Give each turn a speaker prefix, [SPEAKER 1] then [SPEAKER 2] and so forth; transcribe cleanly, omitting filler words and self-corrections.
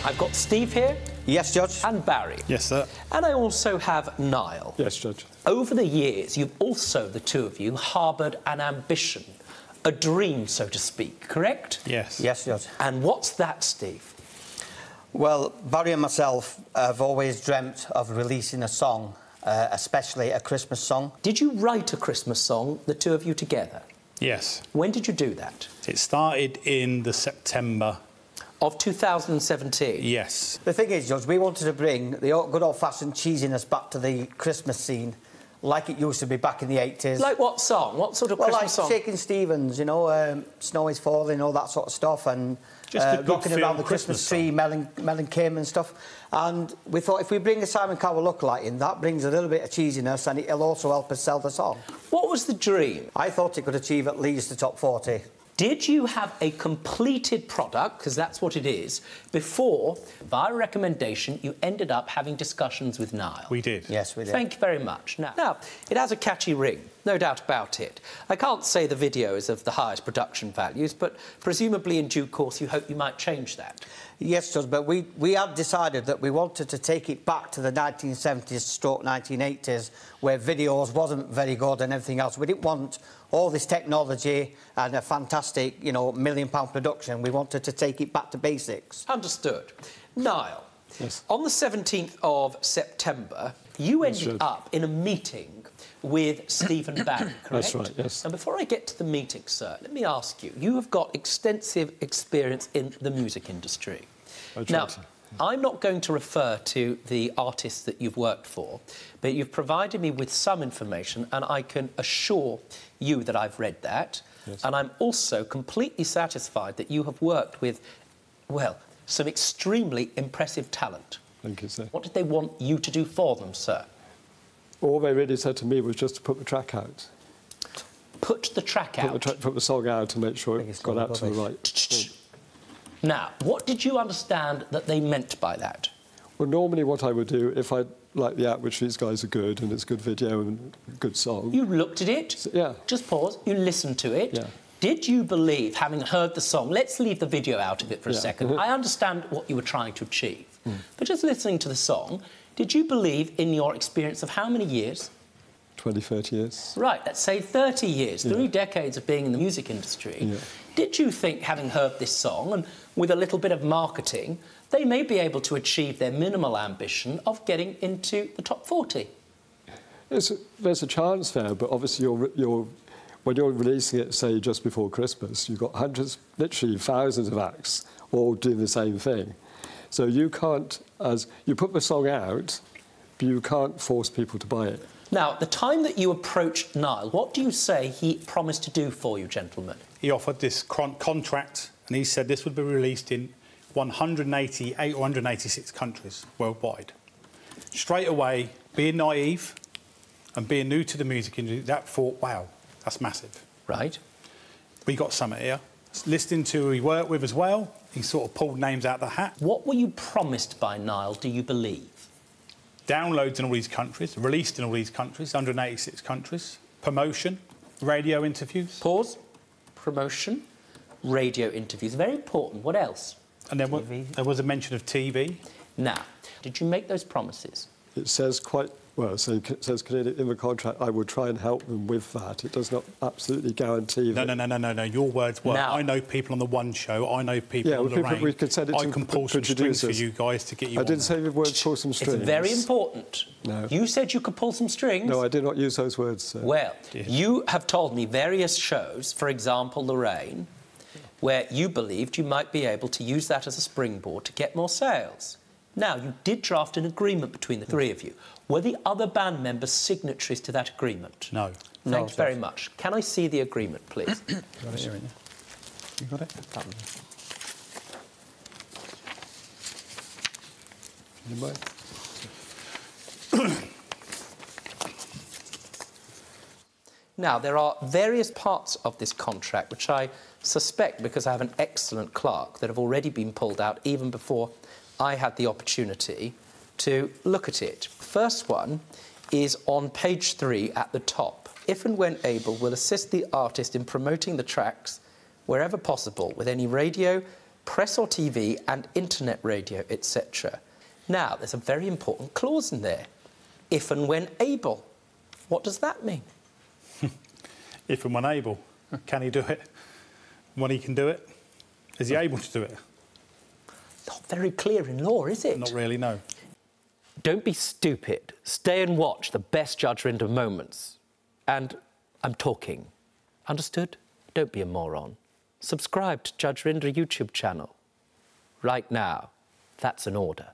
[SPEAKER 1] I've got Steve here.
[SPEAKER 2] Yes, Judge.
[SPEAKER 1] And Barry.
[SPEAKER 3] Yes, sir.
[SPEAKER 1] And I also have Niall.
[SPEAKER 3] Yes, Judge.
[SPEAKER 1] Over the years, you've also, the two of you, harboured an ambition, a dream, so to speak, correct?
[SPEAKER 3] Yes.
[SPEAKER 2] Yes, Judge.
[SPEAKER 1] And what's that, Steve?
[SPEAKER 2] Well, Barry and myself have always dreamt of releasing a song, especially a Christmas song.
[SPEAKER 1] Did you write a Christmas song, the two of you together?
[SPEAKER 3] Yes.
[SPEAKER 1] When did you do that?
[SPEAKER 3] It started in the September.
[SPEAKER 1] Of 2017?
[SPEAKER 3] Yes.
[SPEAKER 2] The thing is, Judge, we wanted to bring the good old-fashioned cheesiness back to the Christmas scene, like it used to be back in the 80s.
[SPEAKER 1] Like what song? What sort of Christmas song?
[SPEAKER 2] Well, like Shakin' Stevens, you know, Snow is Falling, all that sort of stuff, and
[SPEAKER 3] Just
[SPEAKER 2] rocking around the Christmas tree, Melon Kim and stuff. And we thought if we bring a Simon Cowell lookalike in, that brings a little bit of cheesiness and it'll also help us sell the song.
[SPEAKER 1] What was the dream?
[SPEAKER 2] I thought it could achieve at least the top 40.
[SPEAKER 1] Did you have a completed product, because that's what it is, before, via recommendation, you ended up having discussions with Niall?
[SPEAKER 3] We did.
[SPEAKER 2] Yes, we did.
[SPEAKER 1] Thank you very much. Now, it has a catchy ring, no doubt about it. I can't say the video is of the highest production values, but presumably in due course you hope you might change that.
[SPEAKER 2] Yes, Judge, but we had decided that we wanted to take it back to the 1970s/1980s, where videos wasn't very good and everything else. We didn't want all this technology and a fantastic, you know, £1 million production. We wanted to take it back to basics.
[SPEAKER 1] Understood. Niall,
[SPEAKER 3] yes.
[SPEAKER 1] On the 17th of September, you ended up in a meeting with Stephen Barry, correct?
[SPEAKER 3] That's right, yes.
[SPEAKER 1] And before I get to the meeting, sir, let me ask you, you have got extensive experience in the music industry. Now, I'm not going to refer to the artists that you've worked for, but you've provided me with some information, and I can assure you that I've read that. Yes. And I'm also completely satisfied that you have worked with, well, some extremely impressive talent.
[SPEAKER 3] Thank you, sir.
[SPEAKER 1] What did they want you to do for them, sir?
[SPEAKER 3] All they really said to me was just to put the track out.
[SPEAKER 1] Put the track out?
[SPEAKER 3] Put the song out and make sure it got out to the right.
[SPEAKER 1] Now, what did you understand that they meant by that?
[SPEAKER 3] Well, normally what I would do, if I like the act, which these guys are good and it's a good video and a good song...
[SPEAKER 1] You looked at it?
[SPEAKER 3] So, yeah.
[SPEAKER 1] Just pause. You listened to it?
[SPEAKER 3] Yeah.
[SPEAKER 1] Did you believe, having heard the song... Let's leave the video out of it for a second. I understand what you were trying to achieve. But just listening to the song, did you believe in your experience of how many years?
[SPEAKER 3] 20, 30 years.
[SPEAKER 1] Right, let's say 30 years, 3 decades of being in the music industry.
[SPEAKER 3] Yeah.
[SPEAKER 1] Did you think, having heard this song, and with a little bit of marketing, they may be able to achieve their minimal ambition of getting into the top 40?
[SPEAKER 3] There's a chance there, but obviously when you're releasing it, say, just before Christmas, you've got hundreds, literally thousands of acts all doing the same thing. So you can't, you put the song out, but you can't force people to buy it.
[SPEAKER 1] Now, at the time that you approached Niall, what do you say he promised to do for you, gentlemen?
[SPEAKER 3] He offered this contract, and he said this would be released in 188 or 186 countries worldwide. Straight away, being naive and being new to the music industry, that thought, wow, that's massive.
[SPEAKER 1] Right.
[SPEAKER 3] We got something here. Listening to who he worked with as well, he sort of pulled names out of the hat.
[SPEAKER 1] What were you promised by Niall, do you believe?
[SPEAKER 3] Downloads in all these countries, released in all these countries, 186 countries, promotion, radio interviews.
[SPEAKER 1] Pause. Promotion, radio interviews. Very important. What else?
[SPEAKER 3] And then there was a mention of TV.
[SPEAKER 1] Now, did you make those promises?
[SPEAKER 3] It says quite... Well, so it says clearly in the contract I would try and help them with that. It does not absolutely guarantee that... No. Your words were, I know people on the One Show, I know people on Lorraine. We could send it
[SPEAKER 1] I
[SPEAKER 3] can pull some strings for you guys to get you on. I didn't say the words pull some strings.
[SPEAKER 1] It's very important.
[SPEAKER 3] No.
[SPEAKER 1] You said you could pull some strings.
[SPEAKER 3] No, I did not use those words, sir.
[SPEAKER 1] Well, you have told me various shows, for example, Lorraine, where you believed you might be able to use that as a springboard to get more sales. Now, you did draft an agreement between the three of you. Were the other band members signatories to that agreement?
[SPEAKER 3] No.
[SPEAKER 1] Thanks very much. Can I see the agreement, please?
[SPEAKER 3] You got it here, you got it?
[SPEAKER 1] Now, there are various parts of this contract which I suspect, because I have an excellent clerk, that have already been pulled out even before I had the opportunity to look at it. First one is on page 3 at the top. If and when able, will assist the artist in promoting the tracks wherever possible with any radio, press or TV and internet radio, etc. Now, there's a very important clause in there. If and when able. What does that mean?
[SPEAKER 4] If and when able. Can he do it? When he can do it? Is he able to do it?
[SPEAKER 1] Not very clear in law, is it?
[SPEAKER 4] Not really, no.
[SPEAKER 1] Don't be stupid. Stay and watch the best Judge Rinder moments. And I'm talking. Understood? Don't be a moron. Subscribe to Judge Rinder YouTube channel. Right now. That's an order.